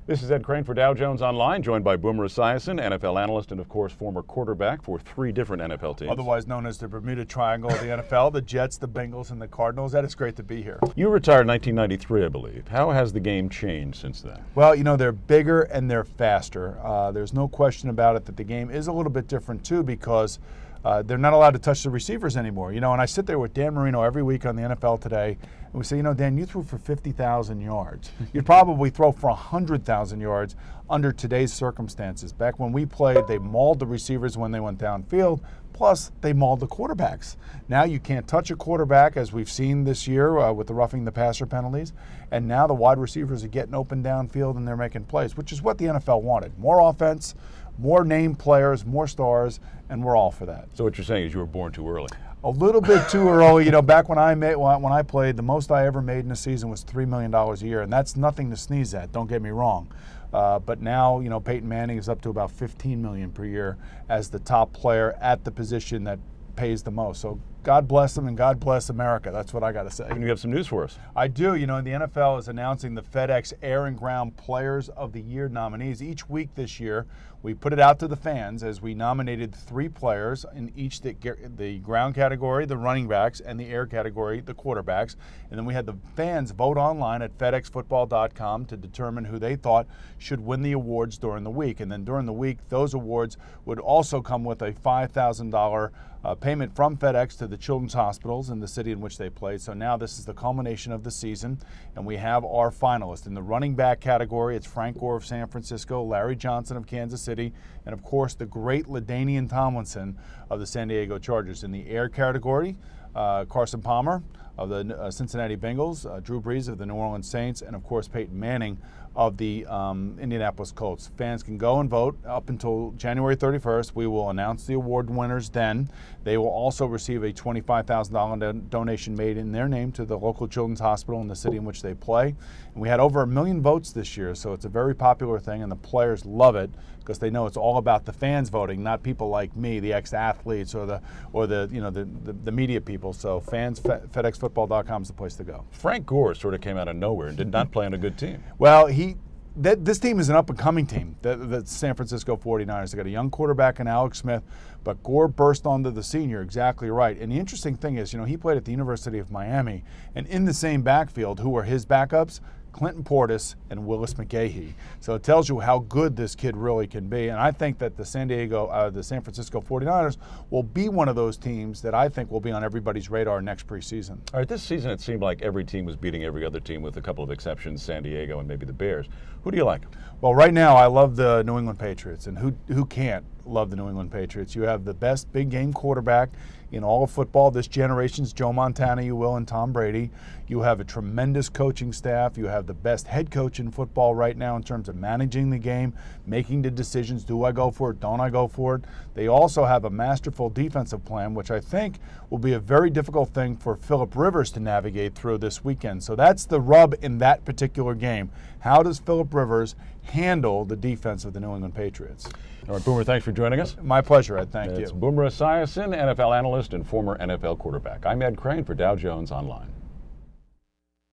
This is Ed Crane for Dow Jones Online, joined by Boomer Esiason, NFL analyst and, of course, former quarterback for 3 different NFL teams. Otherwise known as the Bermuda Triangle of the NFL, the Jets, the Bengals, and the Cardinals. Ed, it's great to be here. You retired in 1993, I believe. How has the game changed since then? Well, you know, they're bigger and they're faster. There's no question about it that the game is a little bit different, too, because they're not allowed to touch the receivers anymore. You know, and I sit there with Dan Marino every week on the NFL Today, and we say, you know, Dan, you threw for 50,000 yards. You'd probably throw for 100,000 yards under today's circumstances. Back when we played, they mauled the receivers when they went downfield, plus they mauled the quarterbacks. Now you can't touch a quarterback, as we've seen this year with the roughing the passer penalties, and now the wide receivers are getting open downfield and they're making plays, which is what the NFL wanted. More offense, more named players, more stars, and we're all for that. So what you're saying is you were born too early. A little bit too early. You know, back when I played, the most I ever made in a season was $3 million a year, and that's nothing to sneeze at, don't get me wrong. But now, you know, Peyton Manning is up to about $15 million per year as the top player at the position that pays the most. So God bless them and God bless America. That's what I got to say. And you have some news for us. I do. You know, the NFL is announcing the FedEx Air and Ground Players of the Year nominees. Each week this year, we put it out to the fans as we nominated 3 players in each the ground category, the running backs, and the air category, the quarterbacks. And then we had the fans vote online at FedExFootball.com to determine who they thought should win the awards during the week. And then during the week, those awards would also come with a $5,000 payment from FedEx to the children's hospitals in the city in which they played. So now this is the culmination of the season, and we have our finalists. In the running back category, it's Frank Gore of San Francisco, Larry Johnson of Kansas City, and of course the great LaDainian Tomlinson of the San Diego Chargers. In the air category, Carson Palmer of the Cincinnati Bengals, Drew Brees of the New Orleans Saints, and of course Peyton Manning of the Indianapolis Colts. Fans can go and vote up until January 31st. We will announce the award winners then. They will also receive a $25,000 donation made in their name to the local children's hospital in the city in which they play. And we had over 1 million votes this year, so it's a very popular thing, and the players love it because they know it's all about the fans voting, not people like me, the ex-athletes or the media people. So fans, FedExFootball.com is the place to go. Frank Gore sort of came out of nowhere and did not play on a good team. Well, this team is an up-and-coming team, the San Francisco 49ers. They got a young quarterback in Alex Smith, but Gore burst onto the scene. You're exactly right. And the interesting thing is, you know, he played at the University of Miami, and in the same backfield, who were his backups? Clinton Portis and Willis McGahee. So it tells you how good this kid really can be. And I think that the San Francisco 49ers will be one of those teams that I think will be on everybody's radar next preseason. All right, this season it seemed like every team was beating every other team with a couple of exceptions, San Diego and maybe the Bears. Who do you like? Well, right now I love the New England Patriots. And who can't love the New England Patriots? You have the best big game quarterback in all of football. This generation's Joe Montana, and Tom Brady. You have a tremendous coaching staff. You have the best head coach in football right now in terms of managing the game, making the decisions. Do I go for it? Don't I go for it? They also have a masterful defensive plan, which I think will be a very difficult thing for Phillip Rivers to navigate through this weekend. So that's the rub in that particular game. How does Phillip Rivers handle the defense of the New England Patriots? All right, Boomer, thanks for joining us. My pleasure, Ed. Thank you. It's Boomer Esiason, NFL analyst and former NFL quarterback. I'm Ed Crane for Dow Jones Online.